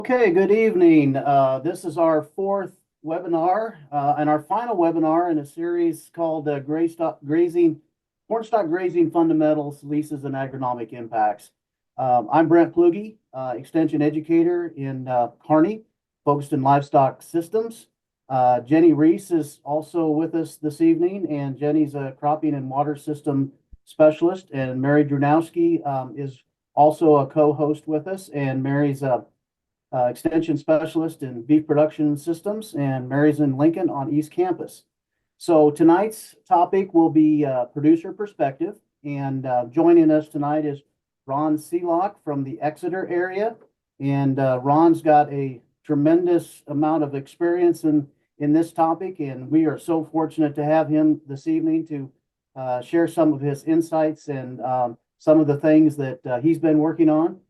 Okay, good evening. This is our fourth webinar and our final webinar in a series called Cornstalk Grazing Fundamentals, Leases, and Agronomic Impacts. I'm Brent Plugi, Extension Educator in Kearney, focused in livestock systems. Jenny Reese is also with us this evening, and Jenny's a cropping and water system specialist, and Mary Drunowski is also a co-host with us, and Mary's a extension specialist in beef production systems, and Mary's in Lincoln on East Campus. So tonight's topic will be producer perspective, and joining us tonight is Ron Seelock from the Exeter area, and Ron's got a tremendous amount of experience in this topic, and we are so fortunate to have him this evening to share some of his insights and some of the things that he's been working on.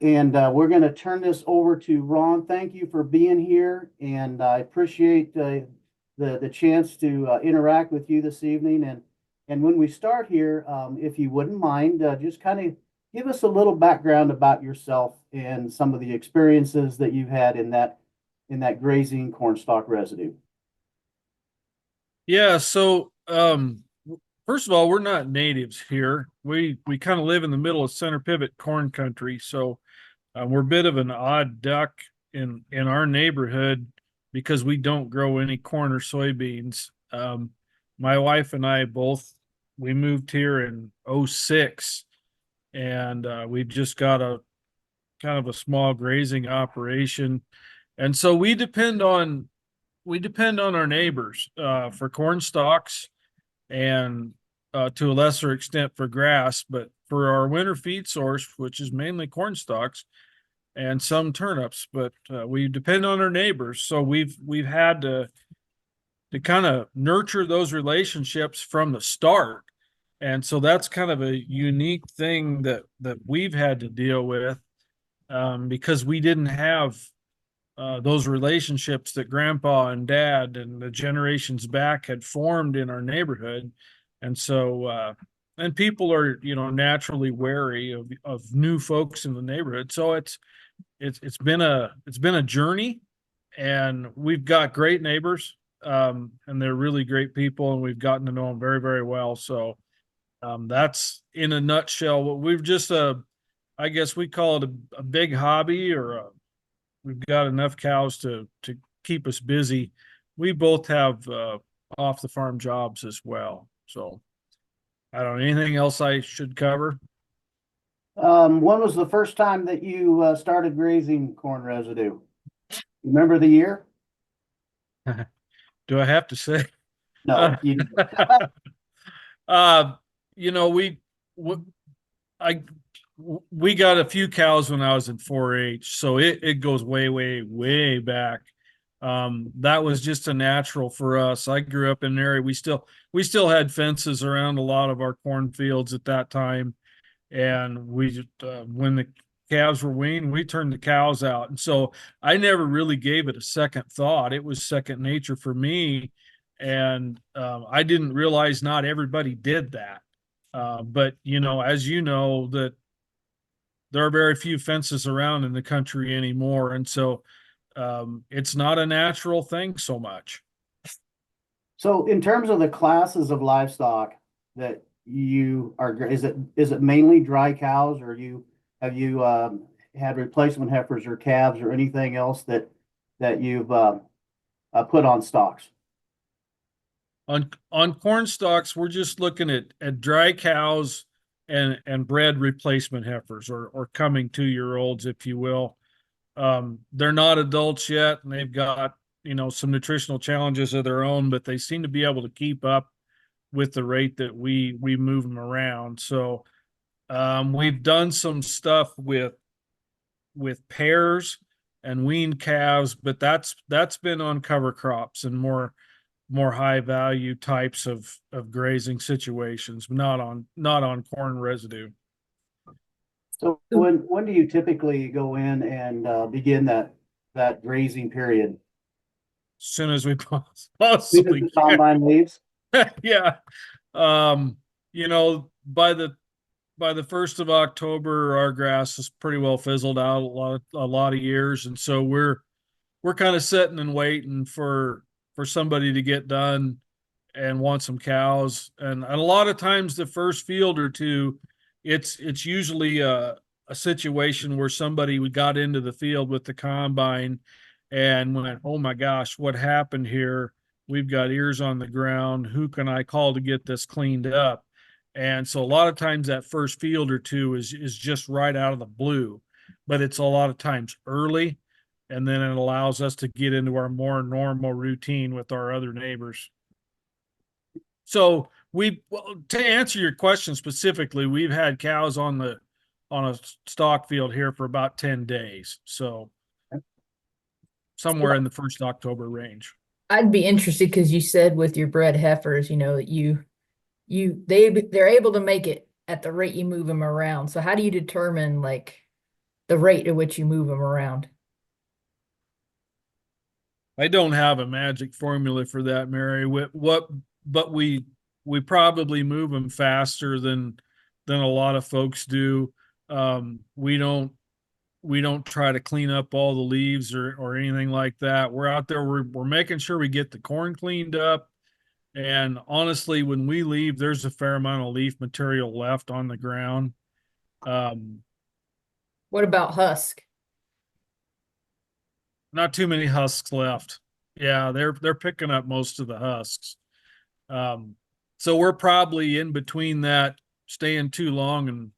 And we're going to turn this over to Ron. Thank you for being here, and I appreciate the chance to interact with you this evening. And when we start here, if you wouldn't mind, just kind of give us a little background about yourself and some of the experiences that you've had in that grazing cornstalk residue. Yeah, so first of all, we're not natives here. We kind of live in the middle of center pivot corn country, so we're a bit of an odd duck in our neighborhood because we don't grow any corn or soybeans. My wife and I both we moved here in '06, and we just got a kind of a small grazing operation, and so we depend on our neighbors for corn stalks and to a lesser extent for grass, but for our winter feed source, which is mainly corn stalks and some turnips, but we depend on our neighbors. So we've had to kind of nurture those relationships from the start. And so that's kind of a unique thing that we've had to deal with because we didn't have those relationships that grandpa and dad and the generations back had formed in our neighborhood. And so, and people are, naturally wary of new folks in the neighborhood. So it's been a journey, and we've got great neighbors, and they're really great people, and we've gotten to know them very, very well. So, that's in a nutshell what we've just, I guess we call it a big hobby, or we've got enough cows to keep us busy. We both have off the farm jobs as well. So I don't know anything else I should cover. When was the first time that you started grazing corn residue? Remember the year? Do I have to say? No, Uh, you. uh, you know, I we got a few cows when I was in 4-H, so it goes way, way, way back. That was just a natural for us. I grew up in an area we still had fences around a lot of our cornfields at that time, and when the calves were weaned, we turned the cows out, and so I never really gave it a second thought. It was second nature for me, and I didn't realize not everybody did that. But as you know, that there are very few fences around in the country anymore, and so it's not a natural thing so much. So in terms of the classes of livestock that you are, is it mainly dry cows, or have you had replacement heifers or calves or anything else that you've put on stocks? On corn stalks, we're just looking at dry cows and bred replacement heifers, or coming 2-year olds, if you will. They're not adults yet, and they've got some nutritional challenges of their own, but they seem to be able to keep up with the rate that we move them around. So we've done some stuff with pairs and weaned calves, but that's been on cover crops and more high value types of grazing situations, not on corn residue. So when do you typically go in and begin that grazing period? As soon as we Soon as possibly the can. combine leaves? Yeah. By the by the 1st of October, our grass is pretty well fizzled out a lot of years, and so we're kind of sitting and waiting for somebody to get done and want some cows. And a lot of times, the first field or two, it's usually a situation where somebody got into the field with the combine and went, "Oh my gosh, what happened here? We've got ears on the ground. Who can I call to get this cleaned up?" And so a lot of times that first field or two is just right out of the blue, but it's a lot of times early, and then it allows us to get into our more normal routine with our other neighbors. So well, to answer your question specifically, we've had cows on a stock field here for about 10 days. So somewhere in the 1st October range. I'd be interested because you said with your bred heifers, that they're able to make it at the rate you move them around. So how do you determine like the rate at which you move them around? I don't have a magic formula for that, Mary. But we probably move them faster than a lot of folks do. We don't try to clean up all the leaves or anything like that. We're out there, we're making sure we get the corn cleaned up. And honestly, when we leave, there's a fair amount of leaf material left on the ground. What about husk? Not too many husks left. Yeah, they're picking up most of the husks. So we're probably in between that, staying too long and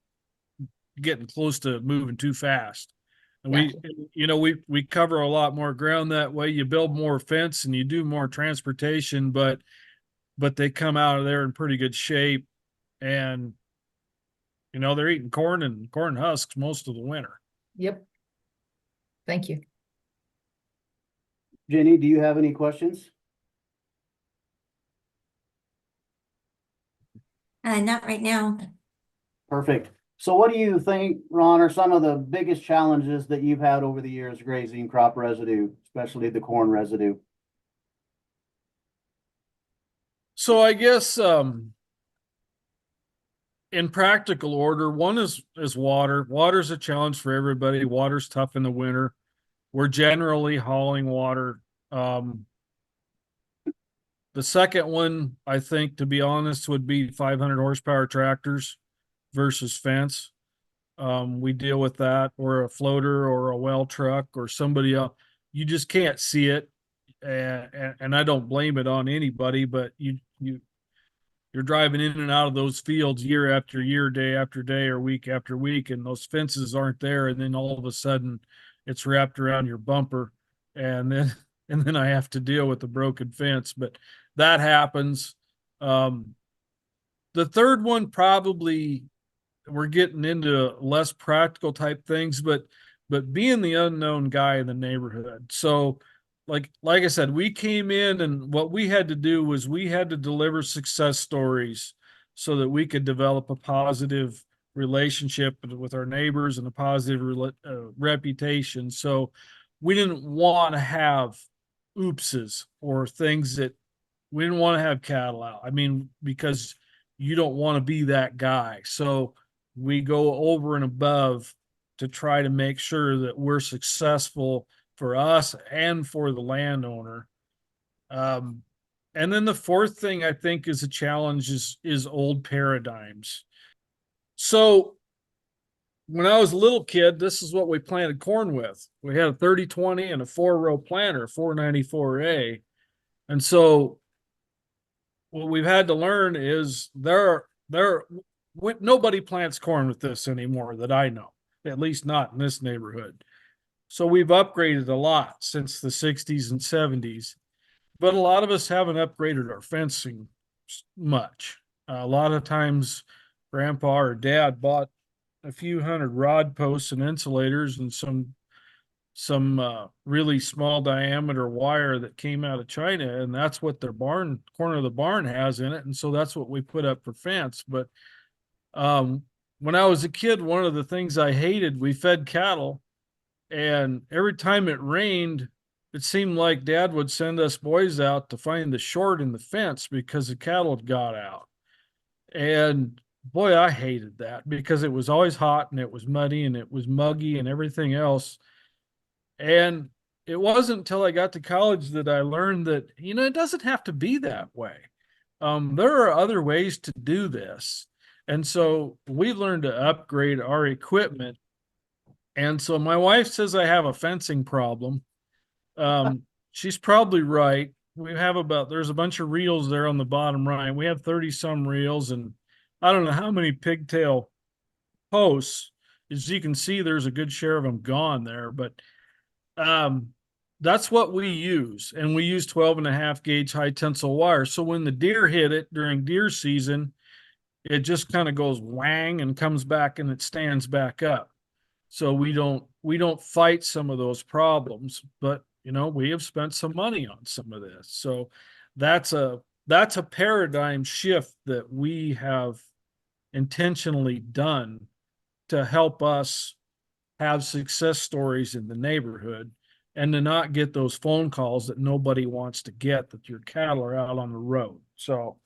getting close to moving too fast. And we cover a lot more ground that way. You build more fence and you do more transportation, but they come out of there in pretty good shape, and they're eating corn and corn husks most of the winter. Yep. Thank you. Jenny, do you have any questions? Not right now. Perfect. So what do you think, Ron, are some of the biggest challenges that you've had over the years grazing crop residue, especially the corn residue? So I guess in practical order, one is water. Water's a challenge for everybody. Water's tough in the winter. We're generally hauling water. The second one, I think, to be honest, would be 500 horsepower tractors versus fence. We deal with that, or a floater or a well truck or somebody else. You just can't see it. And I don't blame it on anybody, but you're driving in and out of those fields year after year, day after day, or week after week, and those fences aren't there. And then all of a sudden it's wrapped around your bumper, and then I have to deal with the broken fence, but that happens. The third one, probably we're getting into less practical type things, but being the unknown guy in the neighborhood. So like I said, we came in, and what we had to do was we had to deliver success stories so that we could develop a positive relationship with our neighbors and a positive reputation. So we didn't want to have oopses or things that we didn't want to have cattle out. I mean, because you don't want to be that guy. So we go over and above to try to make sure that we're successful for us and for the landowner. And then the fourth thing I think is a challenge is old paradigms. So when I was a little kid, this is what we planted corn with. We had a 30-20 and a 4-row planter, 494A. And so what we've had to learn is nobody plants corn with this anymore that I know, at least not in this neighborhood. So we've upgraded a lot since the 60s and 70s, but a lot of us haven't upgraded our fencing much. A lot of times grandpa or dad bought a few hundred rod posts and insulators and some really small diameter wire that came out of China, and that's what their corner of the barn has in it, and so that's what we put up for fence. But when I was a kid, one of the things I hated, we fed cattle, and every time it rained, it seemed like Dad would send us boys out to find the short in the fence because the cattle had got out. And boy, I hated that because it was always hot and it was muddy and it was muggy and everything else. And it wasn't until I got to college that I learned that, it doesn't have to be that way. There are other ways to do this. And so we've learned to upgrade our equipment. And so my wife says I have a fencing problem. She's probably right. There's a bunch of reels there on the bottom right. We have 30 some reels, and I don't know how many pigtail posts. As you can see, there's a good share of them gone there, but um, that's what we use. And we use 12.5 gauge high tensile wire. So when the deer hit it during deer season, it just kind of goes whang and comes back and it stands back up. So we don't fight some of those problems, but we have spent some money on some of this. So that's a paradigm shift that we have intentionally done to help us have success stories in the neighborhood and to not get those phone calls that nobody wants to get that your cattle are out on the road. So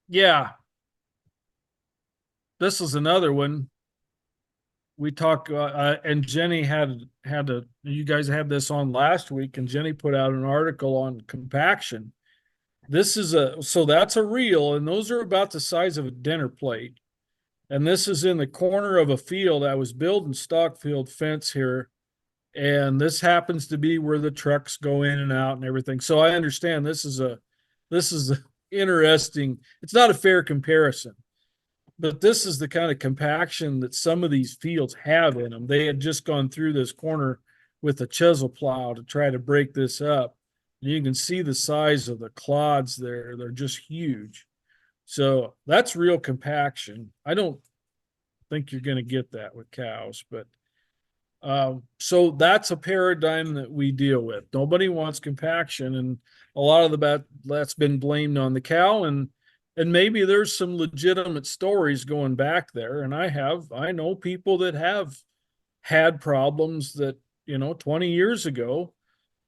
yeah, this is another one. We talk and Jenny you guys had this on last week, and Jenny put out an article on compaction. So that's a reel, and those are about the size of a dinner plate. And this is in the corner of a field. I was building stock field fence here, and this happens to be where the trucks go in and out and everything. So I understand this is interesting. It's not a fair comparison, but this is the kind of compaction that some of these fields have in them. They had just gone through this corner with a chisel plow to try to break this up. And you can see the size of the clods there. They're just huge. So that's real compaction. I don't think you're going to get that with cows, but so that's a paradigm that we deal with. Nobody wants compaction, and a lot of that's been blamed on the cow, and maybe there's some legitimate stories going back there. And I know people that have had problems that 20 years ago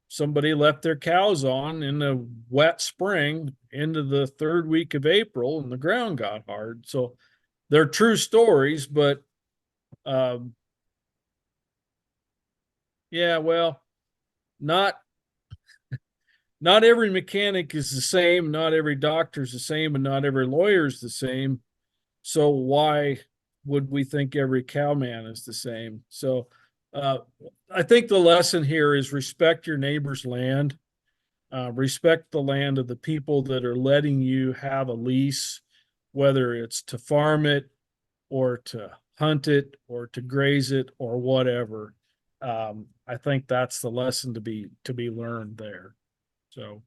somebody left their cows on in a wet spring into the third week of April and the ground got hard. So they're true stories, but yeah, well, not every mechanic is the same, not every doctor's the same, and not every lawyer's the same. So why would we think every cowman is the same? So I think the lesson here is respect your neighbor's land, respect the land of the people that are letting you have a lease, whether it's to farm it or to hunt it or to graze it or whatever. I think that's the lesson to be learned there. So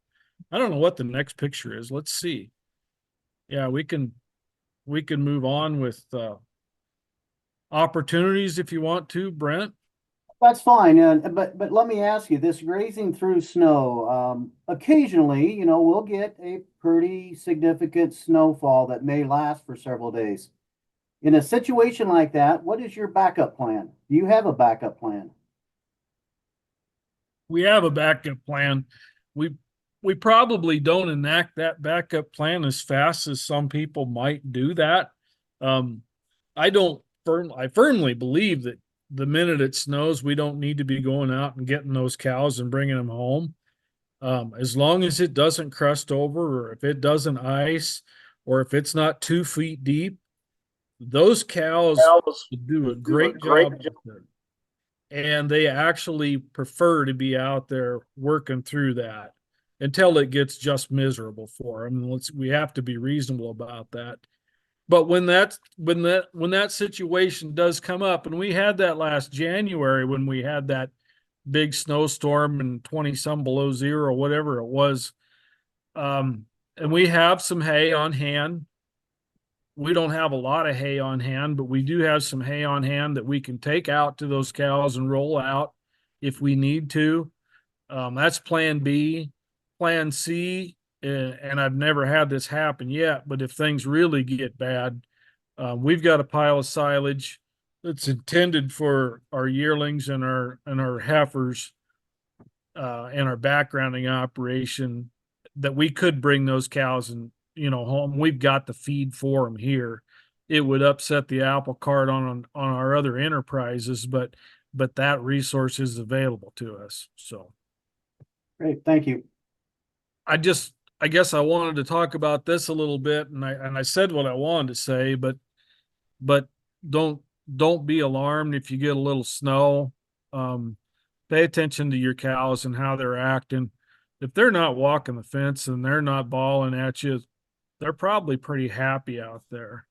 I don't know what the next picture is. Let's see. Yeah, we can move on with opportunities if you want to, Brent. That's fine. But let me ask you, this grazing through snow, occasionally, we'll get a pretty significant snowfall that may last for several days. In a situation like that, what is your backup plan? Do you have a backup plan? We have a backup plan. We probably don't enact that backup plan as fast as some people might do that. I firmly believe that the minute it snows, we don't need to be going out and getting those cows and bringing them home. As long as it doesn't crust over, or if it doesn't ice, or if it's not 2 feet deep, those cows do a great job. And they actually prefer to be out there working through that until it gets just miserable for them. We have to be reasonable about that. But when that situation does come up, and we had that last January when we had that big snowstorm and 20 some below zero, whatever it was, and we have some hay on hand. We don't have a lot of hay on hand, but we do have some hay on hand that we can take out to those cows and roll out if we need to. That's plan B. Plan C, and I've never had this happen yet, but if things really get bad, we've got a pile of silage that's intended for our yearlings and our heifers and our backgrounding operation that we could bring those cows home. We've got the feed for them here. It would upset the apple cart on our other enterprises, but that resource is available to us. So Great, thank you. I guess I wanted to talk about this a little bit, and I said what I wanted to say, but don't be alarmed if you get a little snow. Pay attention to your cows and how they're acting. If they're not walking the fence and they're not bawling at you, they're probably pretty happy out there.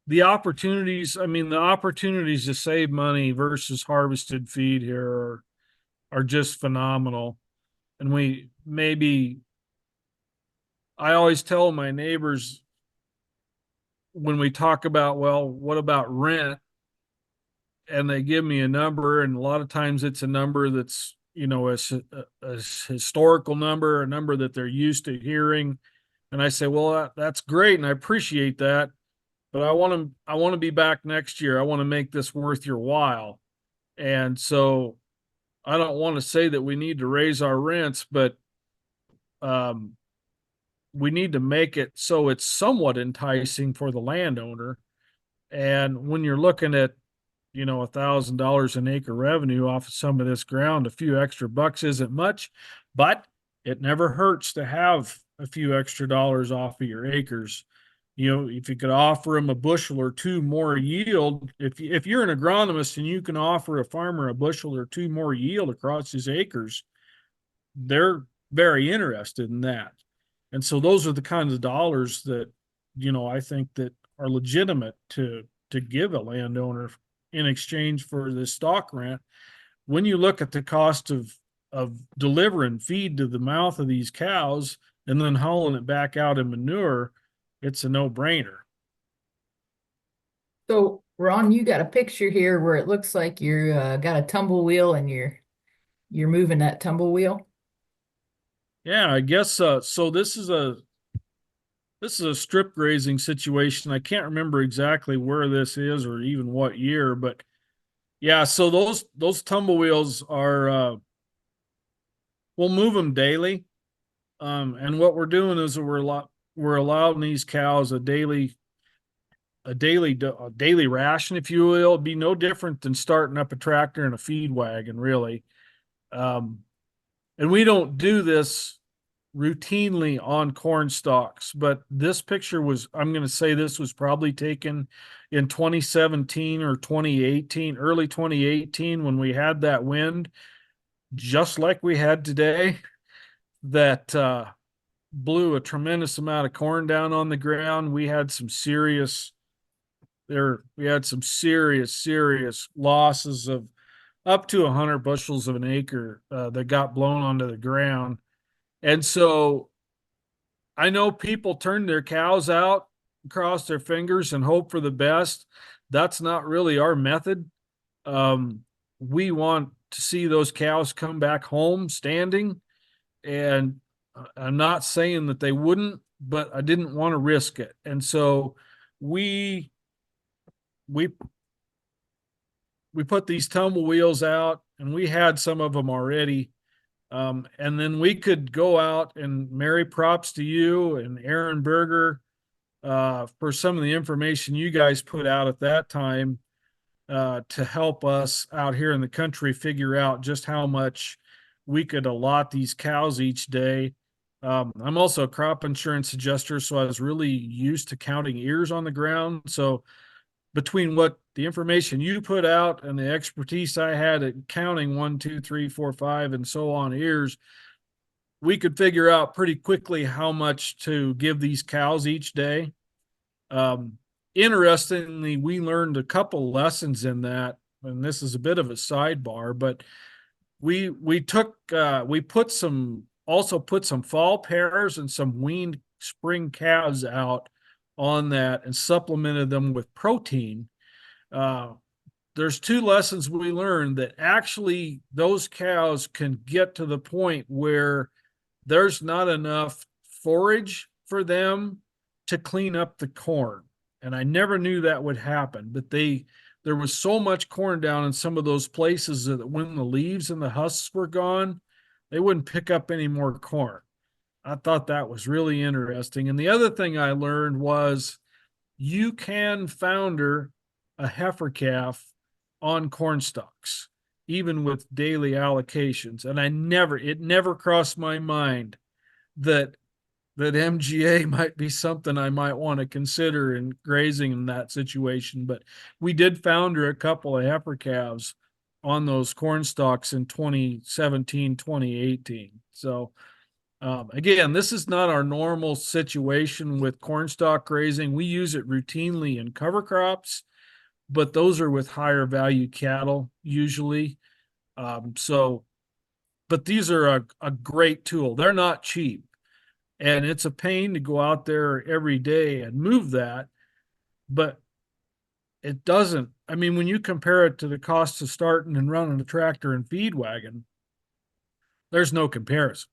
The opportunities to save money versus harvested feed here are just phenomenal. And I always tell my neighbors when we talk about, well, what about rent? And they give me a number, and a lot of times it's a number that's, a historical number, a number that they're used to hearing. And I say, well, that's great, and I appreciate that, but I want to be back next year. I want to make this worth your while. And so I don't want to say that we need to raise our rents, but we need to make it so it's somewhat enticing for the landowner. And when you're looking at, $1,000 an acre revenue off of some of this ground, a few extra bucks isn't much, but it never hurts to have a few extra dollars off of your acres. If you could offer them a bushel or two more yield, if you're an agronomist and you can offer a farmer a bushel or two more yield across his acres, they're very interested in that. And so those are the kinds of dollars that, I think that are legitimate to give a landowner in exchange for the stock rent. When you look at the cost of delivering feed to the mouth of these cows and then hauling it back out in manure, it's a no-brainer. So Ron, you got a picture here where it looks like you're got a tumble wheel and you're moving that tumble wheel. Yeah, I guess so this is a strip grazing situation. I can't remember exactly where this is or even what year, but yeah, so those tumble wheels are we'll move them daily. And what we're doing is we're allowing these cows a daily ration, if you will. It'd be no different than starting up a tractor and a feed wagon, really. And we don't do this routinely on corn stalks, but this picture I'm going to say this was probably taken in 2017 or 2018, early 2018, when we had that wind, just like we had today, that blew a tremendous amount of corn down on the ground. We had some serious losses of up to 100 bushels of an acre that got blown onto the ground. And so I know people turn their cows out, cross their fingers, and hope for the best. That's not really our method. We want to see those cows come back home standing. And I'm not saying that they wouldn't, but I didn't want to risk it. And so we put these tumble wheels out, and we had some of them already. And then we could go out, and Mary, props to you and Aaron Berger for some of the information you guys put out at that time to help us out here in the country figure out just how much we could allot these cows each day. I'm also a crop insurance adjuster, so I was really used to counting ears on the ground. So between what the information you put out and the expertise I had at counting 1, 2, 3, 4, 5, and so on ears, we could figure out pretty quickly how much to give these cows each day. Interestingly, we learned a couple lessons in that, and this is a bit of a sidebar, but we put some fall pairs and some weaned spring calves out on that and supplemented them with protein. There's two lessons we learned: that actually those cows can get to the point where there's not enough forage for them to clean up the corn. And I never knew that would happen, but there was so much corn down in some of those places that when the leaves and the husks were gone, they wouldn't pick up any more corn. I thought that was really interesting. And the other thing I learned was you can founder a heifer calf on corn stalks, even with daily allocations. And it never crossed my mind that MGA might be something I might want to consider in grazing in that situation. But we did founder a couple of heifer calves on those corn stalks in 2017, 2018. So again, this is not our normal situation with corn stalk grazing. We use it routinely in cover crops, but those are with higher value cattle usually. But these are a great tool. They're not cheap. And it's a pain to go out there every day and move that, but it doesn't. I mean, when you compare it to the cost of starting and running a tractor and feed wagon, there's no comparison.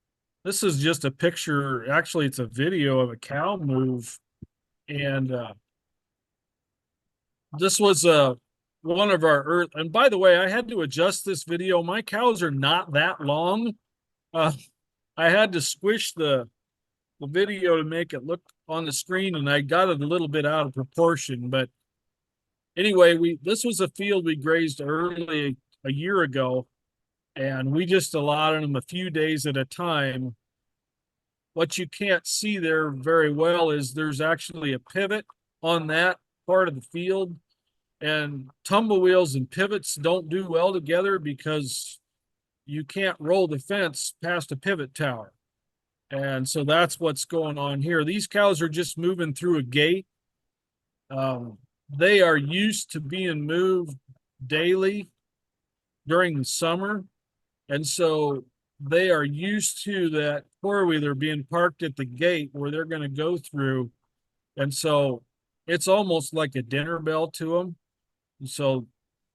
This is just a picture. Actually, it's a video of a cow move. And this was one of our earth. And by the way, I had to adjust this video. My cows are not that long. I had to squish the video to make it look on the screen, and I got it a little bit out of proportion. But anyway, this was a field we grazed early a year ago, and we just allotted them a few days at a time. What you can't see there very well is there's actually a pivot on that part of the field, and tumble wheels and pivots don't do well together because you can't roll the fence past a pivot tower. And so that's what's going on here. These cows are just moving through a gate. They are used to being moved daily during the summer. And so they are used to that four-wheeler being parked at the gate where they're going to go through. And so it's almost like a dinner bell to them. And so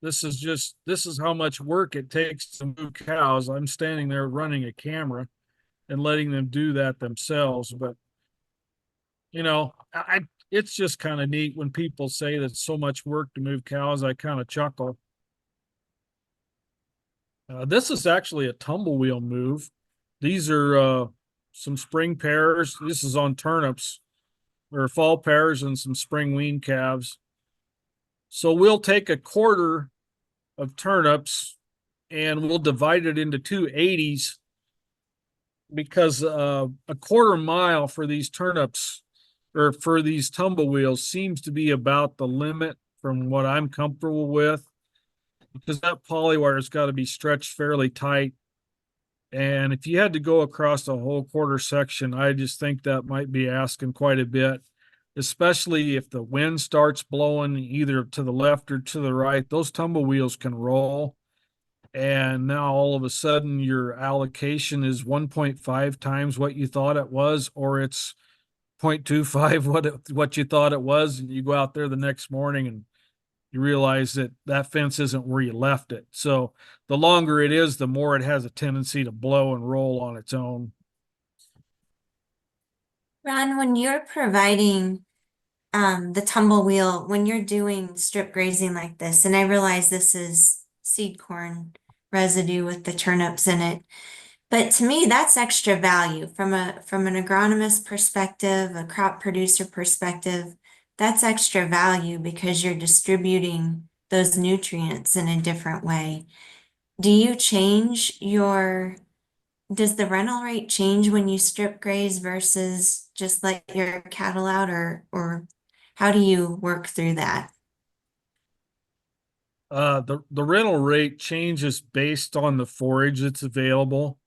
this is how much work it takes to move cows. I'm standing there running a camera and letting them do that themselves. But, it's just kind of neat when people say that it's so much work to move cows. I kind of chuckle. This is actually a tumble wheel move. These are some spring pears. This is on turnips, or fall pears and some spring wean calves. So we'll take a quarter of turnips and we'll divide it into two 80s, because a quarter mile for these turnips or for these tumble wheels seems to be about the limit from what I'm comfortable with, because that polywire has got to be stretched fairly tight. And if you had to go across the whole quarter section, I just think that might be asking quite a bit, especially if the wind starts blowing either to the left or to the right. Those tumble wheels can roll. And now all of a sudden your allocation is 1.5 times what you thought it was, or it's 0.25 what you thought it was. And you go out there the next morning and you realize that fence isn't where you left it. So the longer it is, the more it has a tendency to blow and roll on its own. Ron, when you're providing the tumble wheel, when you're doing strip grazing like this, and I realize this is seed corn residue with the turnips in it, but to me that's extra value from an agronomist perspective, a crop producer perspective. That's extra value because you're distributing those nutrients in a different way. Does the rental rate change when you strip graze versus just let your cattle out, or how do you work through that? The rental rate changes based on the forage that's available.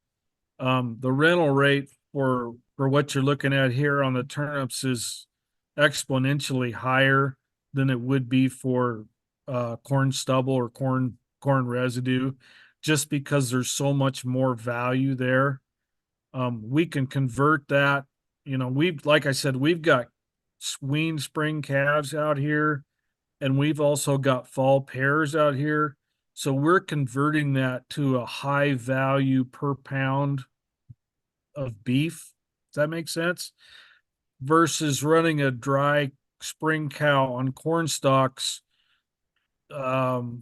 The rental rate for what you're looking at here on the turnips is exponentially higher than it would be for corn stubble or corn residue, just because there's so much more value there. We can convert that. Like I said, we've got weaned spring calves out here, and we've also got fall pears out here. So we're converting that to a high value per pound of beef. Does that make sense? Versus running a dry spring cow on corn stalks, you're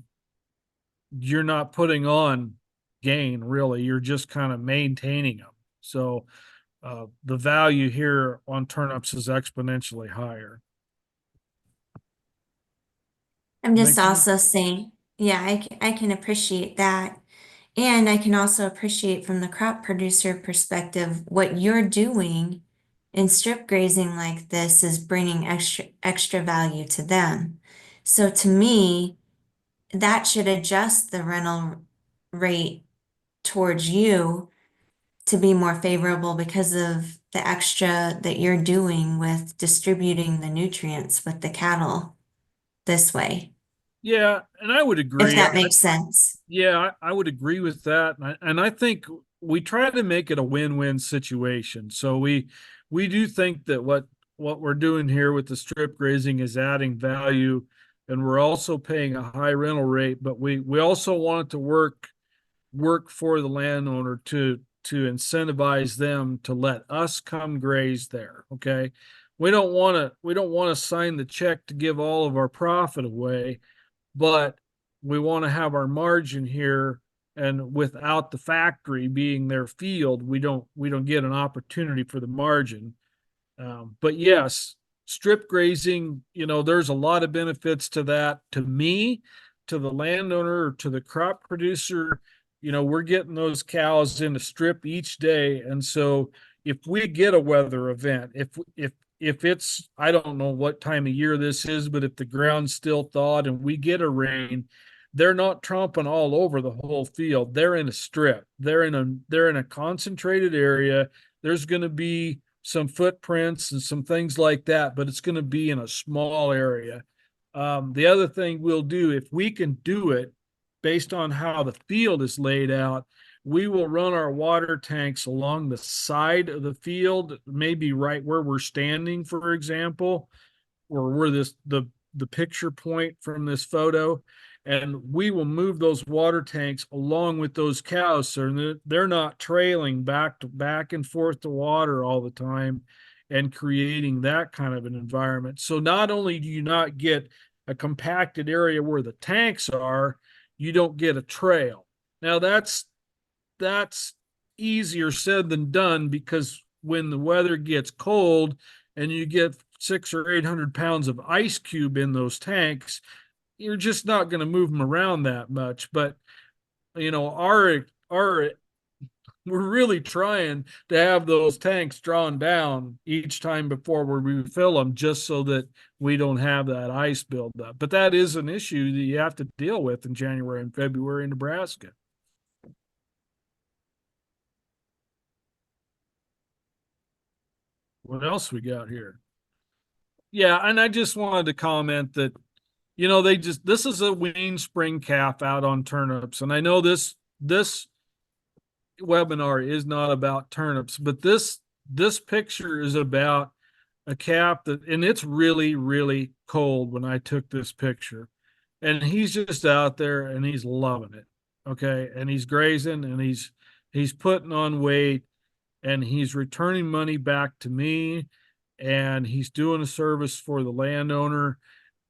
not putting on gain really. You're just kind of maintaining them. So the value here on turnips is exponentially higher. I'm just Nikki? also saying, yeah, I can appreciate that. And I can also appreciate from the crop producer perspective, what you're doing in strip grazing like this is bringing extra value to them. So to me, that should adjust the rental rate towards you to be more favorable because of the extra that you're doing with distributing the nutrients with the cattle this way, Yeah, and I would if agree. that makes sense. Yeah, I would agree with that, and I think we try to make it a win-win situation. So we do think that what we're doing here with the strip grazing is adding value, and we're also paying a high rental rate. But we also want it to work for the landowner to incentivize them to let us come graze there. Okay, we don't want to sign the check to give all of our profit away, but we want to have our margin here, and without the factory being their field, we don't get an opportunity for the margin. But yes, strip grazing, there's a lot of benefits to that. To me, to the landowner, or to the crop producer, we're getting those cows in a strip each day. And so if we get a weather event, if it's, I don't know what time of year this is, but if the ground's still thawed and we get a rain, they're not tromping all over the whole field. They're in a strip. They're in a concentrated area. There's going to be some footprints and some things like that, but it's going to be in a small area. The other thing we'll do, if we can do it based on how the field is laid out, we will run our water tanks along the side of the field, maybe right where we're standing, for example, or where the picture point from this photo, and we will move those water tanks along with those cows so they're not trailing back and forth to water all the time and creating that kind of an environment. So not only do you not get a compacted area where the tanks are, you don't get a trail. Now that's easier said than done, because when the weather gets cold and you get 600 or 800 pounds of ice cube in those tanks, you're just not going to move them around that much. But our we're really trying to have those tanks drawn down each time before we refill them, just so that we don't have that ice buildup. But that is an issue that you have to deal with in January and February in Nebraska. What else we got here? Yeah, and I just wanted to comment that, this is a weaned spring calf out on turnips. And I know this webinar is not about turnips, but this picture is about a calf and it's really, really cold when I took this picture. And he's just out there and he's loving it. Okay. And he's grazing and he's putting on weight, and he's returning money back to me, and he's doing a service for the landowner.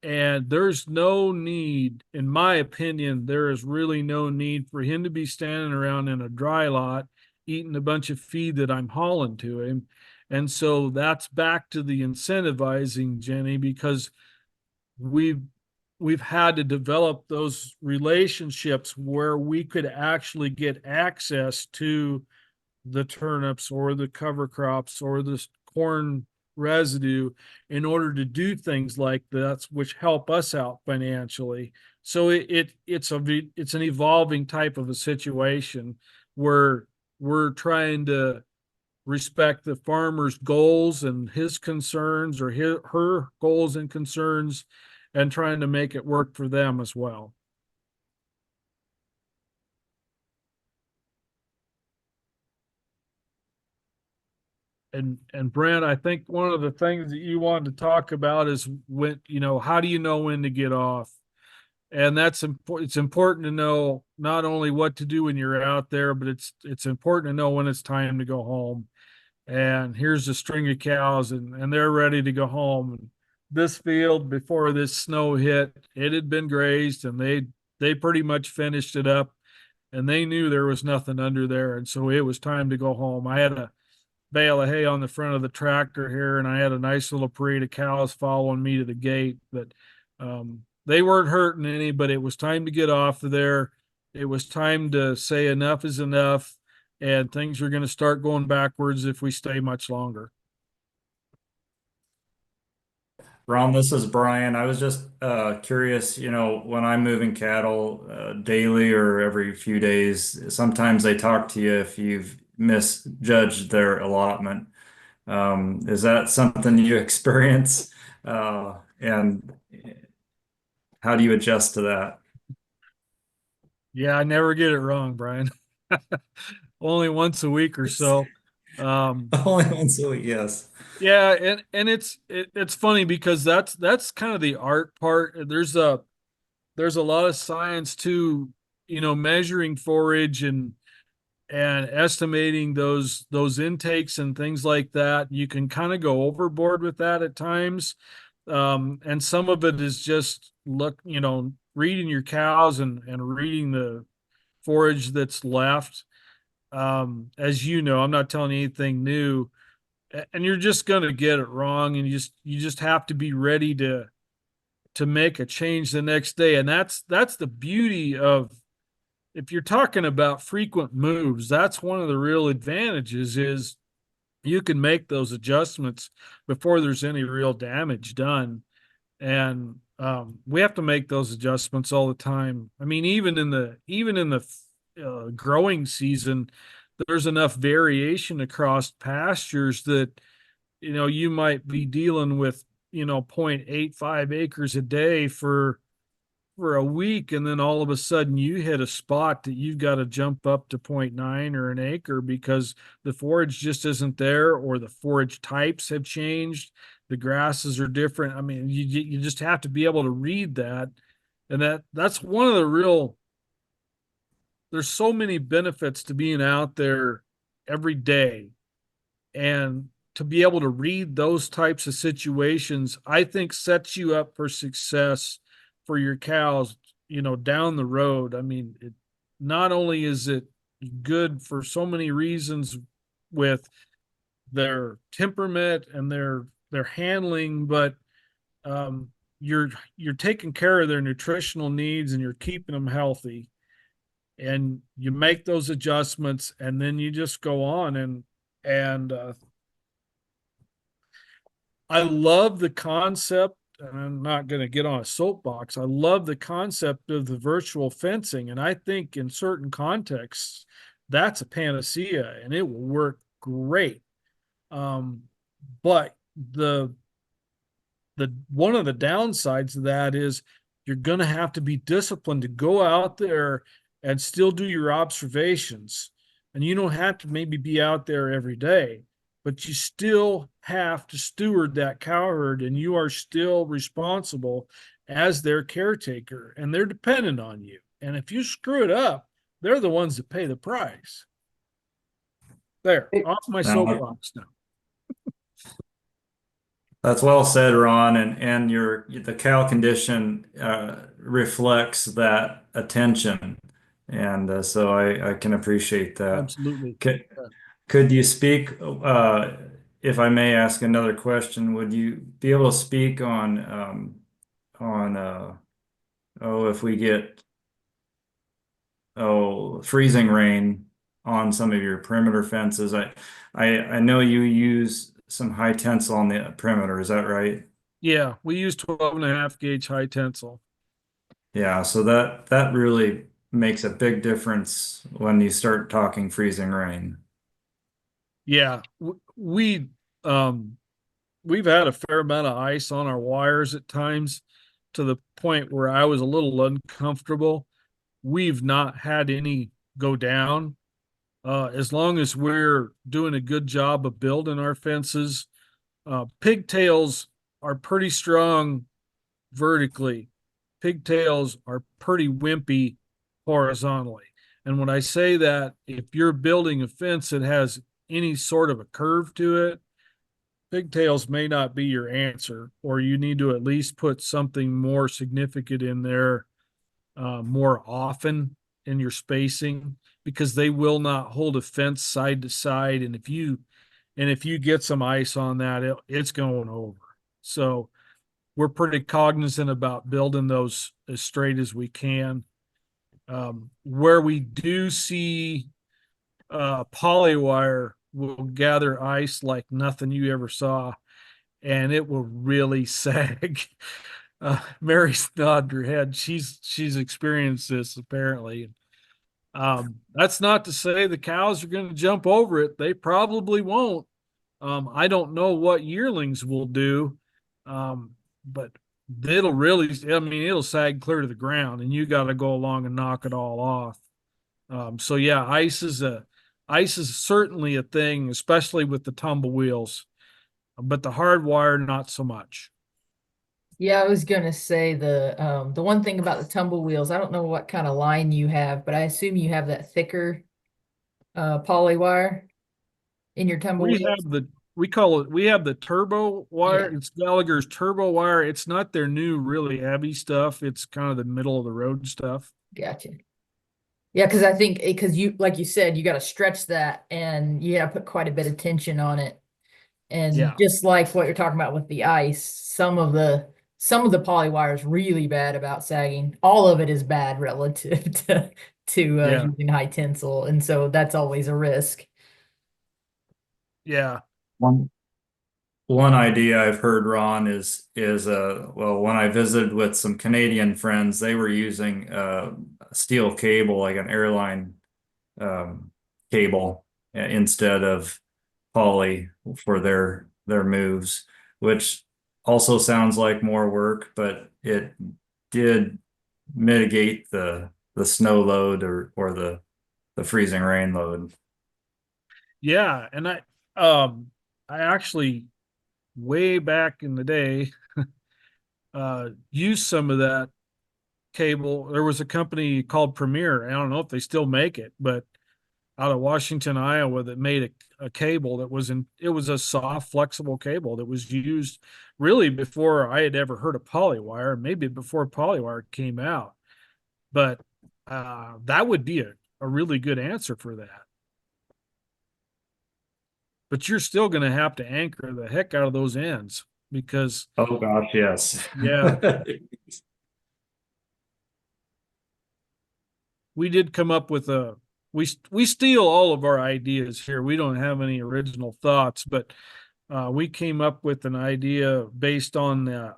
And there's no need, in my opinion, there is really no need for him to be standing around in a dry lot eating a bunch of feed that I'm hauling to him. And so that's back to the incentivizing, Jenny, because we've had to develop those relationships where we could actually get access to the turnips or the cover crops or the corn residue in order to do things like that, which help us out financially. So it's an evolving type of a situation where we're trying to respect the farmer's goals and his concerns, or her goals and concerns, and trying to make it work for them as well. And Brent, I think one of the things that you wanted to talk about is how do you know when to get off? And that's important. It's important to know not only what to do when you're out there, but it's important to know when it's time to go home. And here's a string of cows, and they're ready to go home. And this field, before this snow hit, it had been grazed, and they pretty much finished it up, and they knew there was nothing under there, and so it was time to go home. I had bale of hay on the front of the tractor here, and I had a nice little parade of cows following me to the gate. But they weren't hurting any, but it was time to get off of there. It was time to say enough is enough, and things are going to start going backwards if we stay much longer. Ron, this is Brian. I was just curious, when I'm moving cattle daily or every few days, sometimes they talk to you if you've misjudged their allotment. Is that something you experience? And how do you adjust to that? Yeah, I never get it wrong, Brian. Only once a week or so. Only once a week, yes. Yeah, and it's funny because that's kind of the art part. There's a lot of science to, measuring forage and estimating those intakes and things like that. You can kind of go overboard with that at times. And some of it is just reading your cows and reading the forage that's left. As you know, I'm not telling you anything new, and you're just going to get it wrong, and you just have to be ready to make a change the next day. And that's the beauty of, if you're talking about frequent moves, that's one of the real advantages is you can make those adjustments before there's any real damage done. And we have to make those adjustments all the time. I mean, even in the growing season, there's enough variation across pastures that you might be dealing with 0.85 acres a day for a week, and then all of a sudden you hit a spot that you've got to jump up to 0.9 or an acre because the forage just isn't there, or the forage types have changed, the grasses are different. I mean, you just have to be able to read that. And that's one of the real, there's so many benefits to being out there every day, and to be able to read those types of situations, I think sets you up for success for your cows, down the road. I mean, not only is it good for so many reasons with their temperament and their handling, but you're taking care of their nutritional needs, and you're keeping them healthy, and you make those adjustments, and then you just go on. And I love the concept, and I'm not going to get on a soapbox. I love the concept of the virtual fencing, and I think in certain contexts that's a panacea, and it will work great. But the one of the downsides of that is you're going to have to be disciplined to go out there and still do your observations. And you don't have to maybe be out there every day, but you still have to steward that cow herd, and you are still responsible as their caretaker, and they're dependent on you. And if you screw it up, they're the ones that pay the price. There, off my soapbox now. That's well said, Ron, and the cow condition reflects that attention, and so I can appreciate that. Absolutely. Could you speak, if I may ask another question, would you be able to speak on if we get freezing rain on some of your perimeter fences? I know you use some high tensile on the perimeter, is that right? Yeah, we use 12.5 gauge high tensile. Yeah, so that really makes a big difference when you start talking freezing rain. Yeah, we've had a fair amount of ice on our wires at times, to the point where I was a little uncomfortable. We've not had any go down. As long as we're doing a good job of building our fences. Pigtails are pretty strong vertically. Pigtails are pretty wimpy horizontally. And when I say that, if you're building a fence that has any sort of a curve to it, pigtails may not be your answer, or you need to at least put something more significant in there more often in your spacing, because they will not hold a fence side to side. And And if you get some ice on that, it's going over. So we're pretty cognizant about building those as straight as we can. Where we do see polywire will gather ice like nothing you ever saw, and it will really sag. Mary's nodding her head. She's experienced this apparently. That's not to say the cows are going to jump over it. They probably won't. I don't know what yearlings will do, but it'll really, I mean, it'll sag clear to the ground, and you got to go along and knock it all off. So yeah, ice is certainly a thing, especially with the tumble wheels, but the hard wire, not so much. Yeah, I was gonna say the one thing about the tumble wheels, I don't know what kind of line you have, but I assume you have that thicker poly wire in your tumble We wheels. have we have the turbo wire. Yeah. It's Gallagher's turbo wire. It's not their new really heavy stuff. It's kind of the middle of the road stuff. Gotcha. Yeah, because I think because you like you said, you got to stretch that and you got to put quite a bit of tension on it. And Yeah. just like what you're talking about with the ice, some of the poly wire is really bad about sagging. All of it is bad relative to Yeah. using high tensile, and so that's always a risk. Yeah. One idea I've heard, Ron, is well, when I visited with some Canadian friends, they were using steel cable, like an airline cable, instead of poly for their moves, which also sounds like more work, but it did mitigate the snow load or the freezing rain load. Yeah. And I actually way back in the day used some of that cable. There was a company called Premier. I don't know if they still make it, but out of Washington, Iowa, that made a cable that it was a soft, flexible cable that was used really before I had ever heard of polywire, maybe before polywire came out. But that would be a really good answer for that. But you're still going to have to anchor the heck out of those ends because, Oh gosh, yes. yeah, we did come up with we steal all of our ideas here. We don't have any original thoughts, but we came up with an idea based on the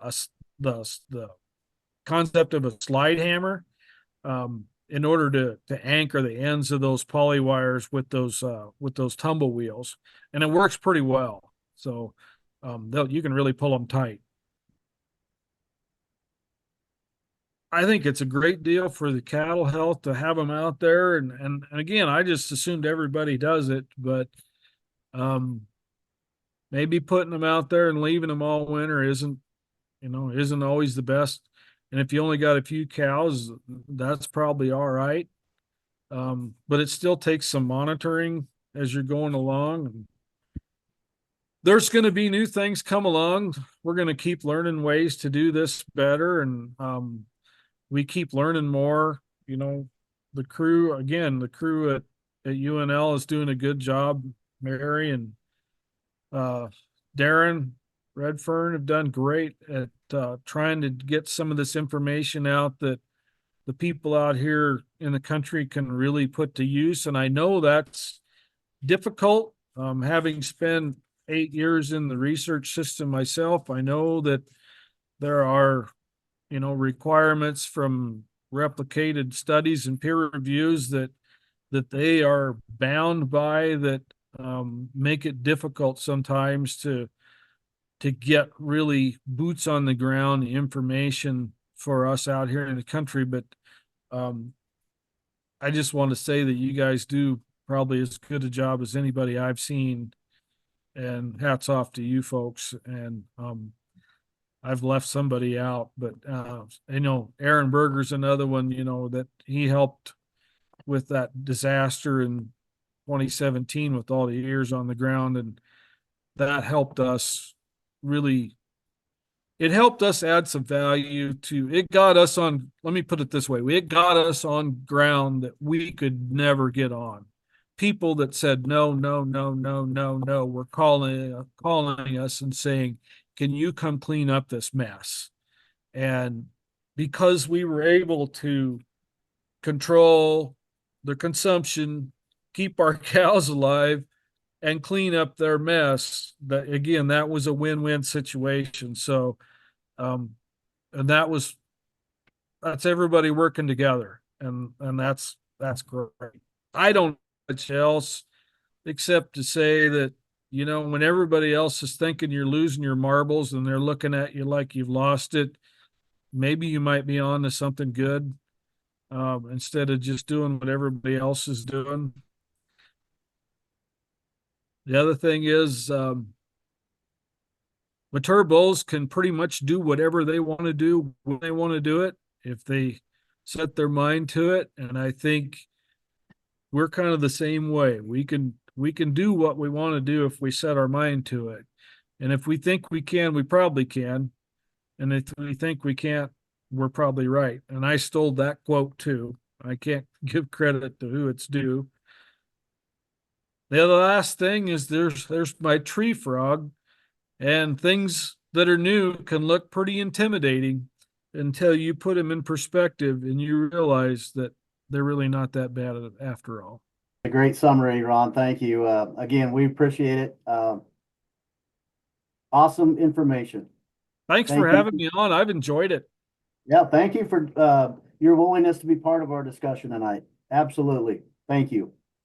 concept of a slide hammer, in order to anchor the ends of those poly wires with those tumble wheels, and it works pretty well. So you can really pull them tight. I think it's a great deal for the cattle health to have them out there, and again, I just assumed everybody does it, but maybe putting them out there and leaving them all winter isn't always the best. And if you only got a few cows, that's probably all right. But it still takes some monitoring as you're going along. And there's going to be new things come along. We're going to keep learning ways to do this better, and we keep learning more. The crew at UNL is doing a good job. Mary and Darren Redfern have done great at trying to get some of this information out that the people out here in the country can really put to use. And I know that's difficult. Having spent 8 years in the research system myself, I know that there are, requirements from replicated studies and peer reviews that they are bound by that make it difficult sometimes to get really boots on the ground information for us out here in the country. But I just want to say that you guys do probably as good a job as anybody I've seen, and hats off to you folks. And I've left somebody out, but Aaron Berger's another one, that he helped with that disaster in 2017 with all the ears on the ground, and that helped us really. It helped us add some value it got us on, let me put it this way, it got us on ground that we could never get on. people that said, no, no, no, no, no, no, were calling us and saying, can you come clean up this mess? And because we were able to control the consumption, keep our cows alive, and clean up their mess, that again, that was a win-win situation. So, and that's everybody working together, and that's great. I don't know much else except to say that, you know, when everybody else is thinking you're losing your marbles and they're looking at you like you've lost it, maybe you might be on to something good, instead of just doing what everybody else is doing. The other thing is, mature bulls can pretty much do whatever they want to do when they want to do it, if they set their mind to it. And I think we're kind of the same way. We can do what we want to do if we set our mind to it. And if we think we can, we probably can. And if we think we can't, we're probably right. And I stole that quote too. I can't give credit to who it's due. The other last thing is there's my tree frog, and things that are new can look pretty intimidating until you put them in perspective and you realize that they're really not that bad after all. A great summary, Ron. Thank you. Again, we appreciate it. Awesome information. Thanks Thank for you. having me on. I've enjoyed it. Yeah, thank you for your willingness to be part of our discussion tonight. Absolutely. Thank you.